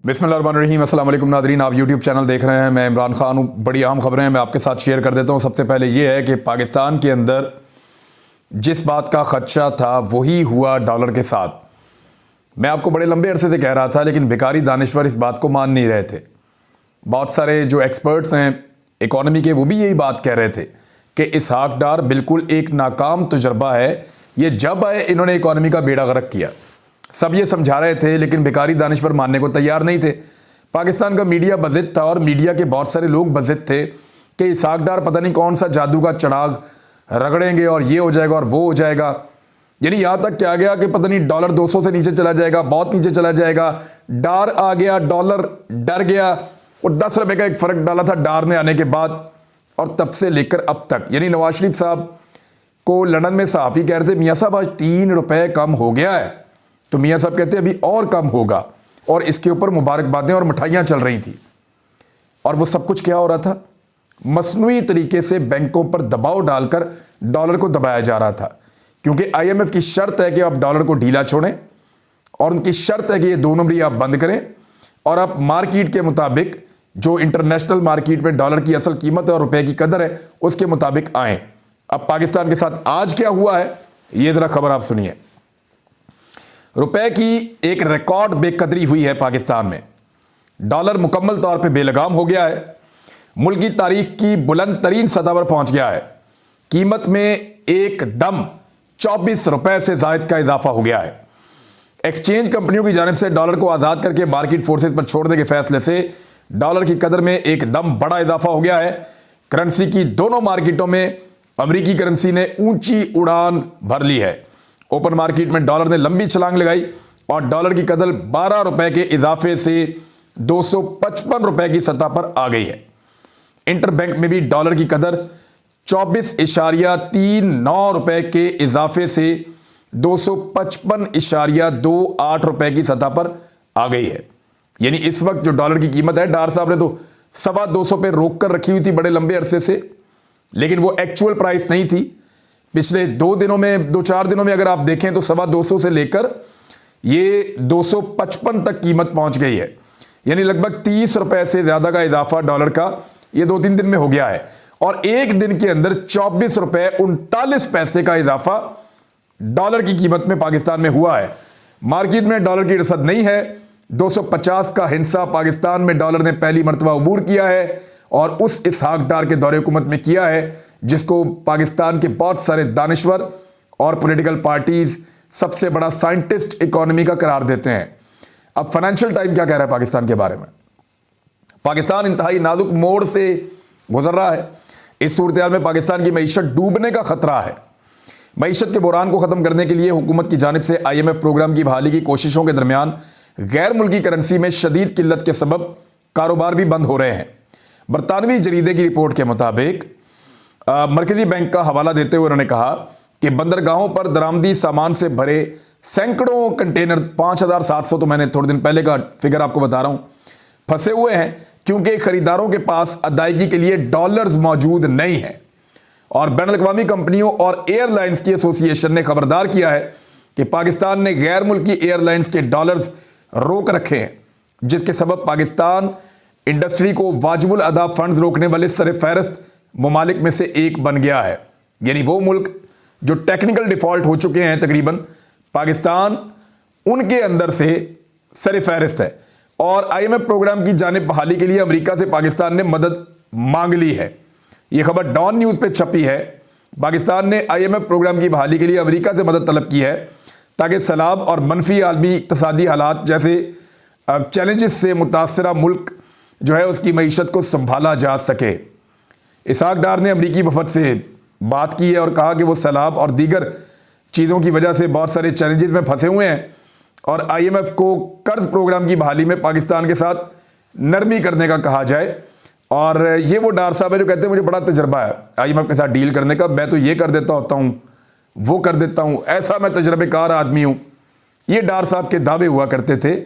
बिस्मिल्लाहिर्रहमानिर्रहीम। अस्सलाम वालेकुम नादरीन, आप यूट्यूब चैनल देख रहे हैं। मैं इमरान खान हूँ। बड़ी अहम खबरें हैं, मैं आपके साथ शेयर कर देता हूँ। सबसे पहले ये है कि पाकिस्तान के अंदर जिस बात का खदशा था वही हुआ डॉलर के साथ। मैं आपको बड़े लंबे अरसे से कह रहा था, लेकिन भिखारी दानिश्वर इस बात को मान नहीं रहे थे। बहुत सारे जो एक्सपर्ट्स हैं इकॉनमी के, वो भी यही बात कह रहे थे कि इसहाक डार बिल्कुल एक नाकाम तजुर्बा है। ये जब आए इन्होंने इकॉनमी का बेड़ा गर्क किया। सब ये समझा रहे थे, लेकिन भिखारी दानिश्वर मानने को तैयार नहीं थे। पाकिस्तान का मीडिया बज़िद था और मीडिया के बहुत सारे लोग बज़िद थे कि इसहाक डार पता नहीं कौन सा जादू का चढ़ाग रगड़ेंगे और ये हो जाएगा और वो हो जाएगा। यानी यहाँ तक क्या गया कि पता नहीं डॉलर 200 से नीचे चला जाएगा, बहुत नीचे चला जाएगा। डार आ गया, डॉलर डर गया और 10 रुपए का एक फ़र्क डाला था डार ने आने के बाद। और तब से लेकर अब तक, यानी नवाज शरीफ साहब को लंदन में सहाफ़ी कह रहे थे, मियाँ साहब आज 3 रुपए कम हो गया है। तो मियाँ साहब कहते अभी और कम होगा, और इसके ऊपर मुबारकबादें और मिठाइयाँ चल रही थी। और वो सब कुछ क्या हो रहा था? मसनूई तरीके से बैंकों पर दबाव डालकर डॉलर को दबाया जा रहा था, क्योंकि IMF की शर्त है कि आप डॉलर को ढीला छोड़ें, और उनकी शर्त है कि ये 2 नंबरी आप बंद करें और आप मार्केट के मुताबिक, जो इंटरनेशनल मार्केट में डॉलर की असल कीमत है और रुपए की कदर है, उसके मुताबिक आए। अब पाकिस्तान के साथ आज क्या हुआ है, ये जरा खबर आप सुनिए। रुपए की एक रिकॉर्ड बेकदरी हुई है पाकिस्तान में। डॉलर मुकम्मल तौर पे बेलगाम हो गया है। मुल्क की तारीख की बुलंद तरीन सतह पर पहुंच गया है। कीमत में एकदम 24 रुपए से जायद का इजाफा हो गया है। एक्सचेंज कंपनियों की जानिब से डॉलर को आज़ाद करके मार्केट फोर्सेज पर छोड़ने के फैसले से डॉलर की कदर में एकदम बड़ा इजाफा हो गया है। करेंसी की दोनों मार्केटों में अमरीकी करेंसी ने ऊंची उड़ान भर ली है। ओपन मार्केट में डॉलर ने लंबी छलांग लगाई और डॉलर की कदर 12 रुपए के इजाफे से 255 रुपए की सतह पर आ गई है। इंटरबैंक में भी डॉलर की कदर 24.39 रुपए के इजाफे से 255.28 रुपए की सतह पर आ गई है। यानी इस वक्त जो डॉलर की कीमत है, डार साहब ने तो 225 पे रोक कर रखी हुई थी बड़े लंबे अरसे से, लेकिन वो एक्चुअल प्राइस नहीं थी। पिछले 2-4 दिनों में अगर आप देखें तो 225 से लेकर ये 255 तक कीमत पहुंच गई है। यानी लगभग 30 रुपए से ज्यादा का इजाफा डॉलर का ये 2-3 दिन में हो गया है। और एक दिन के अंदर 24 रुपए 39 पैसे का इजाफा डॉलर की कीमत में पाकिस्तान में हुआ है। मार्केट में डॉलर की रसद नहीं है। 250 का हिस्सा पाकिस्तान में डॉलर ने पहली मरतबा अबूर किया है और उस इसहाक डार के दौरे हुकूमत में किया है, जिसको पाकिस्तान के बहुत सारे दानिश्वर और पॉलिटिकल पार्टीज सबसे बड़ा साइंटिस्ट इकोनॉमी का करार देते हैं। अब फाइनेंशियल टाइम क्या कह रहा है पाकिस्तान के बारे में? पाकिस्तान इंतहाई नाजुक मोड़ से गुजर रहा है। इस सूरत हाल में पाकिस्तान की मईशत डूबने का खतरा है। मईशत के बुरान को खत्म करने के लिए हुकूमत की जानिब से IMF प्रोग्राम की बहाली की कोशिशों के दरमियान गैर मुल्की करेंसी में शदीद किल्लत के सबब कारोबार भी बंद हो रहे हैं। बरतानवी जरीदे की रिपोर्ट के मुताबिक मरकजी बैंक का हवाला देते हुए उन्होंने कहा कि बंदरगाहों पर दरामदी सामान से भरे सैकड़ों कंटेनर, 5700 तो मैंने थोड़े दिन पहले का फिगर आपको बता रहा हूं, फंसे हुए हैं, क्योंकि खरीदारों के पास अदायगी के लिए डॉलर्स मौजूद नहीं है। और बैनुल-अक़वामी कंपनियों और एयरलाइंस की एसोसिएशन ने खबरदार किया है कि पाकिस्तान ने गैर मुल्की एयरलाइंस के डॉलर्स रोक रखे हैं, जिसके सबब पाकिस्तान इंडस्ट्री को वाजिबुल अदा फंड्स रोकने वाले सरफहरिस्त ममालिक में से एक बन गया है। यानी वो मुल्क जो टेक्निकल डिफॉल्ट हो चुके हैं, तकरीबन पाकिस्तान उनके अंदर से सरफहरिस्त है। और IMF प्रोग्राम की जानिब बहाली के लिए अमेरिका से पाकिस्तान ने मदद मांग ली है। यह खबर डॉन न्यूज़ पे छपी है। पाकिस्तान ने IMF प्रोग्राम की बहाली के लिए अमेरिका से मदद तलब की है, ताकि सैलाब और मनफी आलमी इक़्तिसादी हालात जैसे चैलेंजेस से मुतासरा मुल्क जो है उसकी मईशत को संभाला जा सके। इसहाक डार ने अमरीकी वफद से बात की है और कहा कि वो सैलाब और दीगर चीज़ों की वजह से बहुत सारे चैलेंजेस में फंसे हुए हैं और IMF को कर्ज प्रोग्राम की बहाली में पाकिस्तान के साथ नरमी करने का कहा जाए। और ये वो डार साहब है जो कहते हैं मुझे बड़ा तजर्बा है IMF के साथ डील करने का, मैं तो ये कर देता होता हूँ, वो कर देता हूँ, ऐसा मैं तजर्बेकार आदमी हूँ। ये डार साहब के दावे हुआ करते थे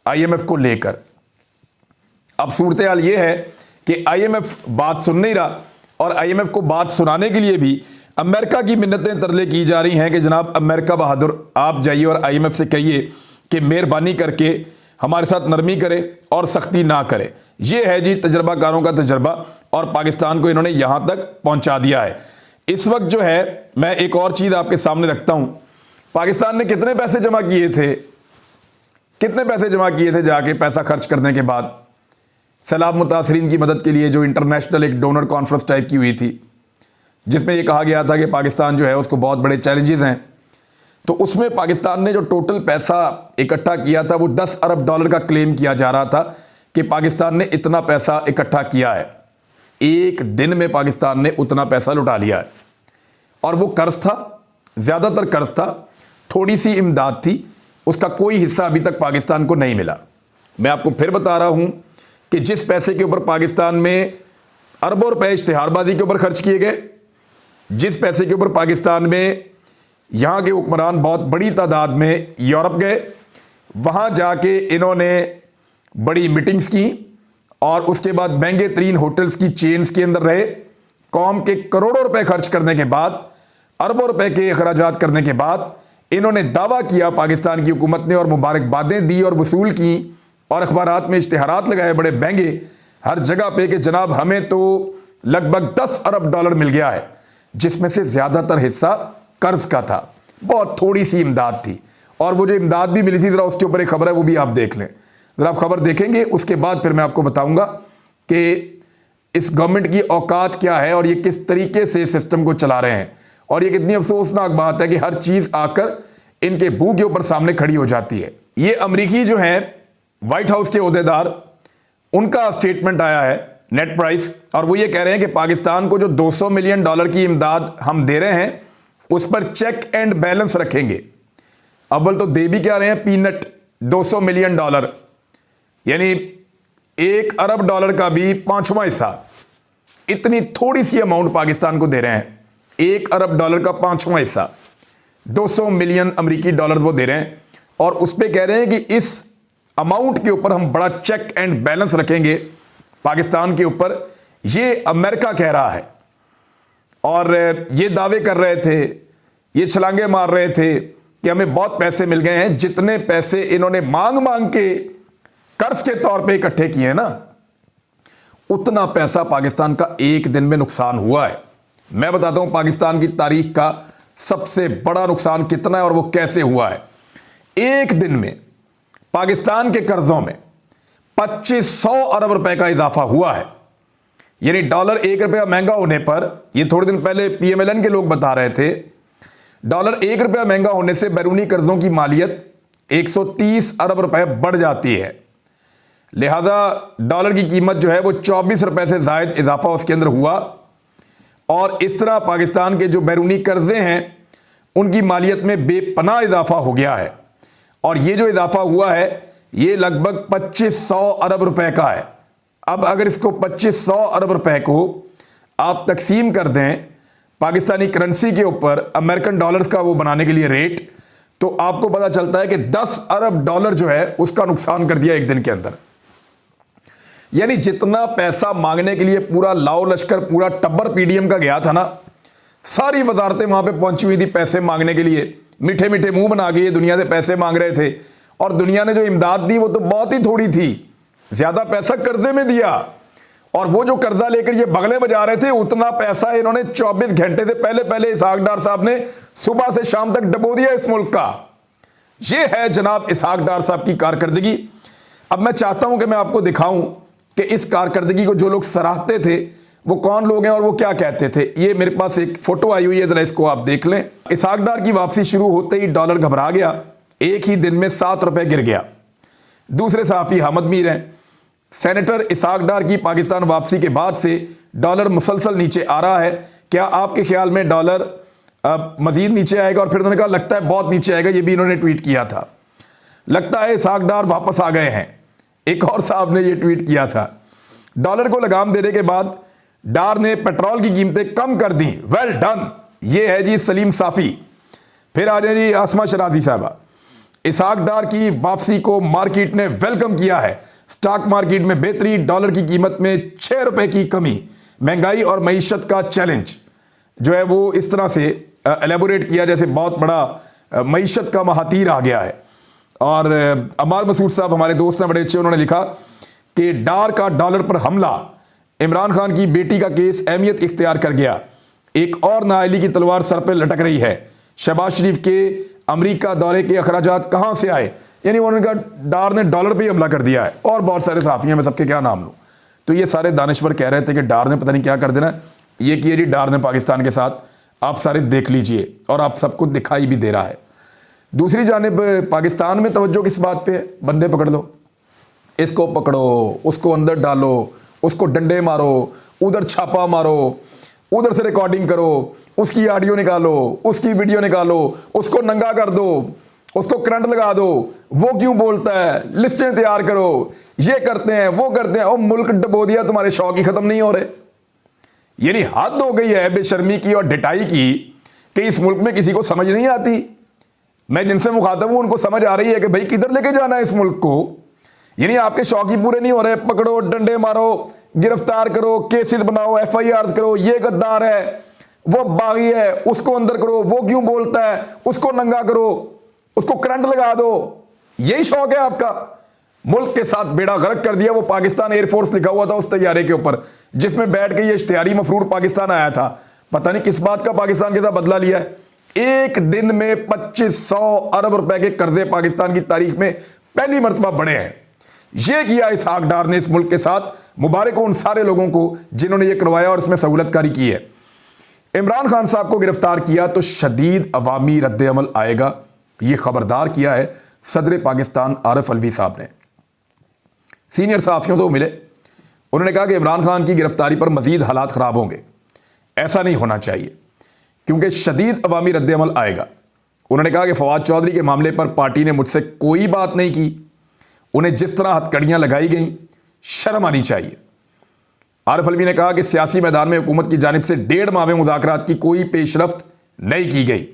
IMF को लेकर। अब सूरत हाल ये है कि IMF बात सुन नहीं रहा और IMF को बात सुनाने के लिए भी अमेरिका की मिन्नतें तरले की जा रही हैं कि जनाब अमेरिका बहादुर, आप जाइए और IMF से कहिए कि मेहरबानी करके हमारे साथ नरमी करे और सख्ती ना करे। ये है जी तजर्बाकारों का तजर्बा, और पाकिस्तान को इन्होंने यहां तक पहुंचा दिया है। इस वक्त जो है मैं एक और चीज आपके सामने रखता हूं, पाकिस्तान ने कितने पैसे जमा किए थे, कितने पैसे जमा किए थे जाके पैसा खर्च करने के बाद सैलाब मुतासरीन की मदद के लिए, जो इंटरनेशनल एक डोनर कॉन्फ्रेंस टाइप की हुई थी, जिसमें यह कहा गया था कि पाकिस्तान जो है उसको बहुत बड़े चैलेंजेस हैं। तो उसमें पाकिस्तान ने जो टोटल पैसा इकट्ठा किया था वो 10 अरब डॉलर का क्लेम किया जा रहा था कि पाकिस्तान ने इतना पैसा इकट्ठा किया है। एक दिन में पाकिस्तान ने उतना पैसा लुटा लिया है, और वो कर्ज था, ज़्यादातर कर्ज था, थोड़ी सी इमदाद थी, उसका कोई हिस्सा अभी तक पाकिस्तान को नहीं मिला। मैं आपको फिर बता रहा हूं कि जिस पैसे के ऊपर पाकिस्तान में अरबों रुपए इश्तिहारबाजी के ऊपर खर्च किए गए, जिस पैसे के ऊपर पाकिस्तान में यहाँ के हुक्मरान बहुत बड़ी तादाद में यूरोप गए, वहाँ जाके इन्होंने बड़ी मीटिंग्स की और उसके बाद महंगे तरीन होटल्स की चेन्स के अंदर रहे, कौम के करोड़ों रुपए खर्च करने के बाद, अरबों रुपए के अखराजात करने के बाद इन्होंने दावा किया पाकिस्तान की हुकूमत ने, और मुबारकबादें दी और वसूल की, और अखबारात में इश्तिहारात लगाए बड़े महंगे हर जगह पे कि जनाब हमें तो लगभग 10 अरब डॉलर मिल गया है, जिसमें से ज़्यादातर हिस्सा कर्ज का था, बहुत थोड़ी सी इमदाद थी। और वो जो इमदाद भी मिली थी, ज़रा उसके ऊपर एक खबर है, वो भी आप देख लें। ज़रा आप खबर देखेंगे, उसके बाद फिर मैं आपको बताऊंगा कि इस गवर्नमेंट की औकात क्या है और ये किस तरीके से सिस्टम को चला रहे हैं। और ये कितनी अफसोसनाक बात है कि हर चीज़ आकर इनके मुंह के ऊपर सामने खड़ी हो जाती है। ये अमरीकी जो हैं व्हाइट हाउस के ओहदेदार, उनका स्टेटमेंट आया है नेट प्राइस, और वो ये कह रहे हैं कि पाकिस्तान को जो 200 मिलियन डॉलर की इमदाद हम दे रहे हैं उस पर चेक एंड बैलेंस रखेंगे। अव्वल तो दे भी क्या रहे हैं, पीनट 200 मिलियन डॉलर, यानी 1 अरब डॉलर का भी 5वां हिस्सा, इतनी थोड़ी सी अमाउंट पाकिस्तान को दे रहे हैं। 1 अरब डॉलर का 5वां हिस्सा, 200 मिलियन अमरीकी डॉलर वो दे रहे हैं, और उस पर कह रहे हैं कि इस अमाउंट के ऊपर हम बड़ा चेक एंड बैलेंस रखेंगे पाकिस्तान के ऊपर। ये अमेरिका कह रहा है, और ये दावे कर रहे थे, ये छलांगे मार रहे थे कि हमें बहुत पैसे मिल गए हैं। जितने पैसे इन्होंने मांग मांग के कर्ज के तौर पे इकट्ठे किए हैं ना, उतना पैसा पाकिस्तान का एक दिन में नुकसान हुआ है। मैं बताता हूं पाकिस्तान की तारीख का सबसे बड़ा नुकसान कितना है और वो कैसे हुआ है। एक दिन में पाकिस्तान के कर्जों में 2500 अरब रुपए का इजाफा हुआ है, यानी डॉलर 1 रुपया महंगा होने पर, ये थोड़े दिन पहले PMLN के लोग बता रहे थे, डॉलर 1 रुपया महंगा होने से बैरूनी कर्जों की मालियत 130 अरब रुपए बढ़ जाती है। लिहाजा डॉलर की कीमत जो है वो 24 रुपए से जायद इजाफा उसके अंदर हुआ, और इस तरह पाकिस्तान के जो बैरूनी कर्जे हैं उनकी मालियत में बेपनाह इजाफा हो गया है। और ये जो इजाफा हुआ है ये लगभग 2500 अरब रुपए का है। अब अगर इसको 2500 अरब रुपए को आप तकसीम कर दें पाकिस्तानी करेंसी के ऊपर, अमेरिकन डॉलर्स का वो बनाने के लिए रेट, तो आपको पता चलता है कि 10 अरब डॉलर जो है उसका नुकसान कर दिया एक दिन के अंदर। यानी जितना पैसा मांगने के लिए पूरा लाओ लश्कर, पूरा टब्बर PDM का गया था ना, सारी वजारतें वहां पे पहुंची हुई थी पैसे मांगने के लिए, मीठे मीठे मुंह बना के ये दुनिया से पैसे मांग रहे थे, और दुनिया ने जो इमदाद दी वो तो बहुत ही थोड़ी थी, ज्यादा पैसा कर्जे में दिया। और वो जो कर्जा लेकर ये बगले बजा रहे थे, उतना पैसा इन्होंने 24 घंटे से पहले इसहाक डार साहब ने सुबह से शाम तक डबो दिया इस मुल्क का। ये है जनाब इसहाक डार साहब की कारकर्दगी। अब मैं चाहता हूं कि मैं आपको दिखाऊं कि इस कारकर्दगी को जो लोग सराहते थे वो कौन लोग हैं और वो क्या कहते थे। ये मेरे पास एक फोटो आई हुई है, जरा इसको आप देख लें। इसहाक डार की वापसी शुरू होते ही डॉलर घबरा गया, एक ही दिन में 7 रुपए गिर गया। दूसरे सहाफी हामिद मीर हैं, सेनेटर इसहाक डार की पाकिस्तान वापसी के बाद से डॉलर मुसलसल नीचे आ रहा है, क्या आपके ख्याल में डॉलर मजीद नीचे आएगा? और फिर उन्होंने कहा लगता है बहुत नीचे आएगा, ये भी इन्होंने ट्वीट किया था। लगता है इसहाक डार वापस आ गए हैं, एक और साहब ने ये ट्वीट किया था। डॉलर को लगाम देने के बाद डार ने पेट्रोल की कीमतें कम कर दी, वेल डन। ये है जी सलीम साफी। फिर आ जाए जी आसमा शराजी साहबा। इसहाक डार की वापसी को मार्केट ने वेलकम किया है, स्टॉक मार्केट में बेहतरी, डॉलर की कीमत में 6 रुपए की कमी, महंगाई और मईशत का चैलेंज जो है वो इस तरह से एलेबोरेट किया जैसे बहुत बड़ा मईशत का महातीर आ गया है। और अमार मसूद साहब हमारे दोस्त हैं बड़े अच्छे, उन्होंने लिखा कि डार का डॉलर पर हमला, इमरान खान की बेटी का केस अहमियत इख्तियार कर गया, एक और नाअहली की तलवार सर पर लटक रही है, शहबाज शरीफ के अमेरिका दौरे के अखराजात कहां से आए। यानी उन्होंने कहा डार ने डॉलर पे ही हमला कर दिया है। और बहुत सारे साफी हैं, मैं सबके क्या नाम लूं। तो ये सारे दानिश्वर कह रहे थे कि डार ने पता नहीं क्या कर देना। ये किया जी डार ने पाकिस्तान के साथ, आप सारे देख लीजिए, और आप सबको दिखाई भी दे रहा है। दूसरी जानिब पाकिस्तान में तवज्जो किस बात पे है, बंदे पकड़ लो, इसको पकड़ो, उसको अंदर डालो, उसको डंडे मारो, उधर छापा मारो, उधर से रिकॉर्डिंग करो, उसकी ऑडियो निकालो, उसकी वीडियो निकालो, उसको नंगा कर दो, उसको करंट लगा दो, वो क्यों बोलता है, लिस्टें तैयार करो, ये करते हैं वो करते हैं। और मुल्क डबो दिया, तुम्हारे शौक ही खत्म नहीं हो रहे। यानी हद हो गई है बेशर्मी की और ढिठाई की कि इस मुल्क में किसी को समझ नहीं आती। मैं जिनसे मुखातब हूं उनको समझ आ रही है कि भाई किधर लेके जाना है इस मुल्क को। यानी आपके शौक ही पूरे नहीं हो रहे, पकड़ो, डंडे मारो, गिरफ्तार करो, केसेस बनाओ, FIR करो, ये गद्दार है, वो बागी है, उसको अंदर करो, वो क्यों बोलता है, उसको नंगा करो, उसको करंट लगा दो। यही शौक है आपका। मुल्क के साथ बेड़ा गर्क कर दिया। वो पाकिस्तान एयरफोर्स लिखा हुआ था उस तैयारे के ऊपर, जिसमें बैठ के ये इश्तिहारी मफरूर पाकिस्तान आया था। पता नहीं किस बात का पाकिस्तान के साथ बदला लिया है। एक दिन में 2500 अरब रुपए के कर्जे पाकिस्तान की तारीख में पहली मर्तबा बढ़े हैं। यह किया इसहाक डार ने इस मुल्क के साथ। मुबारक हो उन सारे लोगों को जिन्होंने यह करवाया और इसमें सहूलतकारी की है। इमरान खान साहब को गिरफ्तार किया तो शदीद अवामी रद्द अमल आएगा, यह खबरदार किया है सदर पाकिस्तान आरिफ अलवी साहब ने। सीनियर सहाफियों तो मिले, उन्होंने कहा कि इमरान खान की गिरफ्तारी पर मजीद हालात खराब होंगे, ऐसा नहीं होना चाहिए क्योंकि शदीद अवामी रद्द अमल आएगा। उन्होंने कहा कि फवाद चौधरी के मामले पर पार्टी ने मुझसे कोई बात नहीं की, उन्हें जिस तरह हथकड़ियां लगाई गई शर्म आनी चाहिए। आरिफ अलवी ने कहा कि सियासी मैदान में हुकूमत की जानिब से 1.5 माह में मुज़ाकरात की कोई पेशरफ्त नहीं की गई।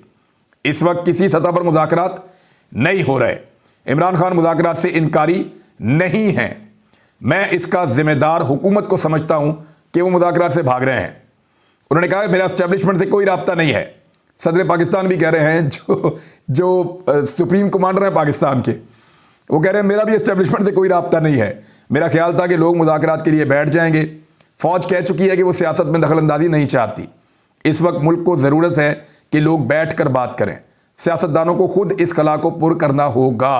इस वक्त किसी सतह पर मुज़ाकरात नहीं हो रहे। इमरान खान मुज़ाकरात से इनकारी नहीं हैं। मैं इसका जिम्मेदार हुकूमत को समझता हूं कि वो मुज़ाकरात से भाग रहे हैं। उन्होंने कहा कि मेरा एस्टेब्लिशमेंट से कोई राब्ता नहीं है। सदर पाकिस्तान भी कह रहे हैं, जो सुप्रीम कमांडर हैं पाकिस्तान के, वो कह रहे हैं मेरा भी एस्टेब्लिशमेंट से कोई राब्ता नहीं है। मेरा ख्याल था कि लोग मुज़ाकरात के लिए बैठ जाएंगे। फौज कह चुकी है कि वो सियासत में दखलंदाजी नहीं चाहती। इस वक्त मुल्क को ज़रूरत है कि लोग बैठ कर बात करें। सियासतदानों को खुद इस खला को पुर करना होगा।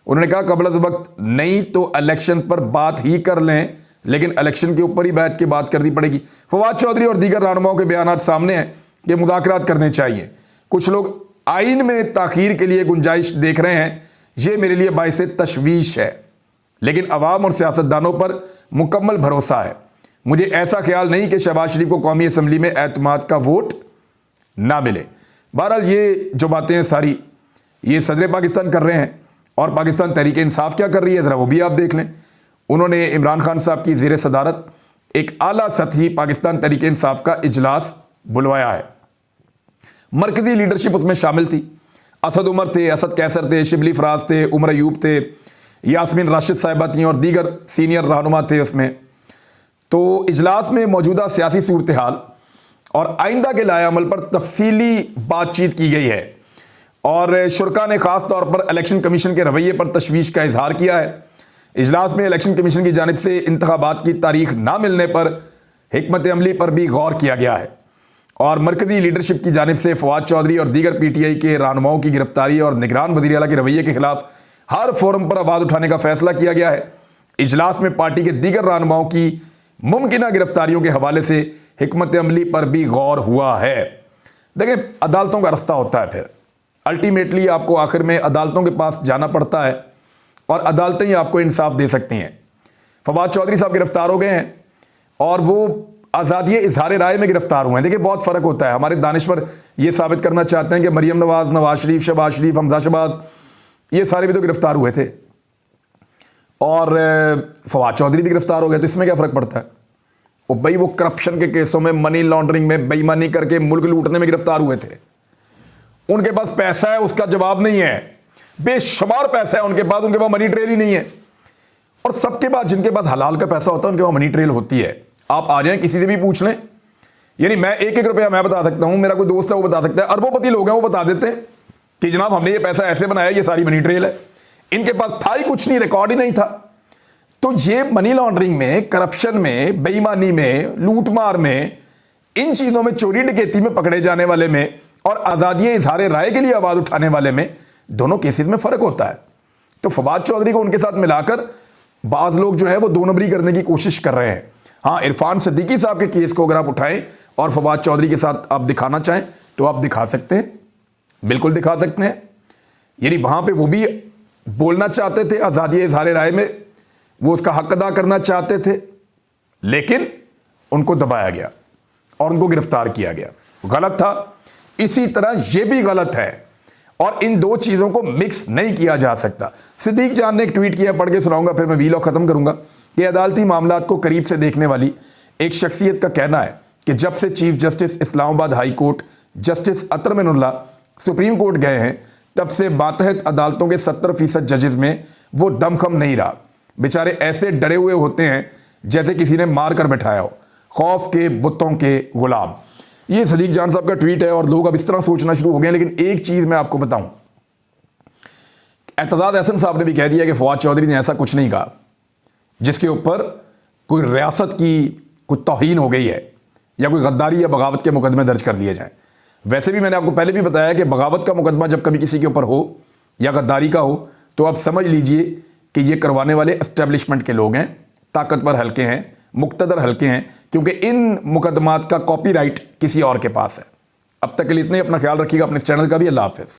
उन्होंने कहा कबल वक्त नहीं तो इलेक्शन पर बात ही कर लें, लेकिन इलेक्शन के ऊपर ही बैठ के बात करनी पड़ेगी। फवाद चौधरी और दीगर रहनुमाओं के बयान सामने हैं कि मुज़ाकरात करने चाहिए। कुछ लोग आइन में ताखीर के लिए गुंजाइश देख रहे हैं, यह मेरे लिए बाइस तशवीश है, लेकिन अवाम और सियासतदानों पर मुकम्मल भरोसा है। मुझे ऐसा ख्याल नहीं कि शहबाज शरीफ को कौमी असम्बली में एतमाद का वोट ना मिले। बहरहाल ये जो बातें हैं सारी ये सदर पाकिस्तान कर रहे हैं और पाकिस्तान तहरीक इंसाफ क्या कर रही है ज़रा वो भी आप देख लें। उन्होंने इमरान खान साहब की ज़ेर सदारत एक आला सतही पाकिस्तान तहरीक इंसाफ का इजलास बुलवाया है। मरकजी लीडरशिप उसमें शामिल थी। असद उमर थे, असद कैसर थे, शिबली फराज थे, उमर अयूब थे, यास्मीन राशिद साहिबा थी और दीगर सीनियर रहनुमा थे उसमें। तो इजलास में मौजूदा सियासी सूरत हाल और आइंदा के लाए अमल पर तफसीली बातचीत की गई है और शुरका ने खास तौर पर इलेक्शन कमीशन के रवैये पर तशवीश का इजहार किया है। इजलास में इलेक्शन कमीशन की जानिब से इंतखाबात की तारीख ना मिलने पर हिकमत अमली पर भी गौर किया गया है और मरकजी लीडरशिप की जानिब से फवाद चौधरी और दीगर PTI के रहनुमाओं की गिरफ्तारी और निगरान वज़ीर आला के रवैये के खिलाफ हर फोरम पर आवाज़ उठाने का फैसला किया गया है। इजलास में पार्टी के दीगर रहनुमाओं की मुमकिना गिरफ्तारियों के हवाले से हिकमत अमली पर भी गौर हुआ है। देखें, अदालतों का रास्ता होता है, फिर अल्टीमेटली आपको आखिर में अदालतों के पास जाना पड़ता है और अदालतें ही आपको इंसाफ दे सकती हैं। फवाद चौधरी साहब गिरफ्तार हो गए हैं और वो आज़ादी इजहार राय में गिरफ्तार हुए हैं। देखिए, बहुत फ़र्क होता है। हमारे दानिश्वर ये साबित करना चाहते हैं कि मरियम नवाज, नवाज शरीफ, शहबाज शरीफ, हमजा शहबाज, ये सारे भी तो गिरफ्तार हुए थे और फवाद चौधरी भी गिरफ्तार हो गए, तो इसमें क्या फ़र्क पड़ता है? वो भाई वो करप्शन के केसों में, मनी लॉन्ड्रिंग में, बेईमानी करके मुल्क लूटने में गिरफ्तार हुए थे। उनके पास पैसा है, उसका जवाब नहीं है। बेशुमार पैसा है उनके पास मनी ट्रेल ही नहीं है। और सबके पास, जिनके पास हलाल का पैसा होता है, उनके पास मनी ट्रेल होती है। आप आ जाएं, किसी से भी पूछ लें। यानी मैं 1-1 रुपया मैं बता सकता हूं, मेरा कोई दोस्त है वो बता सकता है, अरबोपति लोग हैं वो बता देते हैं कि जनाब हमने ये पैसा ऐसे बनाया, ये सारी मनी ट्रेल है। इनके पास था ही कुछ नहीं, रिकॉर्ड ही नहीं था। तो ये मनी लॉन्ड्रिंग में, करप्शन में, बेईमानी में, लूटमार में, इन चीजों में, चोरी डकैती में पकड़े जाने वाले में और आजादी इजहार राय के लिए आवाज उठाने वाले में, दोनों केसेस में फर्क होता है। तो फवाद चौधरी को उनके साथ मिलाकर बाज लोग जो है वो दो नंबरी करने की कोशिश कर रहे हैं। हाँ, इरफान सिद्दीकी साहब के केस को अगर आप उठाएं और फवाद चौधरी के साथ आप दिखाना चाहें तो आप दिखा सकते हैं, बिल्कुल दिखा सकते हैं। यानी वहां पे वो भी बोलना चाहते थे आजादी इजहार राय में, वो उसका हक अदा करना चाहते थे, लेकिन उनको दबाया गया और उनको गिरफ्तार किया गया। गलत था। इसी तरह यह भी गलत है और इन दो चीजों को मिक्स नहीं किया जा सकता। सिद्दीक जान ने एक ट्वीट किया, पढ़ के सुनाऊंगा, फिर मैं वीलॉग खत्म करूंगा। कि अदालती मामलात को करीब से देखने वाली एक शख्सियत का कहना है कि जब से chief justice Islamabad high court justice Athar Minallah supreme court गए हैं, तब से मातहत अदालतों के 70% जजेस में वो दमखम नहीं रहा। बेचारे ऐसे डरे हुए होते हैं जैसे किसी ने मार कर बैठाया हो, खौफ के बुतों के गुलाम। ये सदीक जान साहब का ट्वीट है और लोग अब इस तरह सोचना शुरू हो गए। लेकिन एक चीज मैं आपको बताऊं, एतजाज अहसन साहब ने भी कह दिया कि फवाद चौधरी ने ऐसा कुछ नहीं कहा जिसके ऊपर कोई रियासत की कोई तौहीन हो गई है या कोई गद्दारी या बगावत के मुकदमे दर्ज कर लिए जाएं। वैसे भी मैंने आपको पहले भी बताया कि बगावत का मुकदमा जब कभी किसी के ऊपर हो या गद्दारी का हो तो आप समझ लीजिए कि ये करवाने वाले एस्टेब्लिशमेंट के लोग हैं, ताकतवर हल्के हैं, मुक्तदर हल्के हैं, क्योंकि इन मुकदमात का कॉपीराइट किसी और के पास है। अब तक के लिए इतने, अपना ख्याल रखिएगा, अपने चैनल का भी। अल्लाह हाफिज़।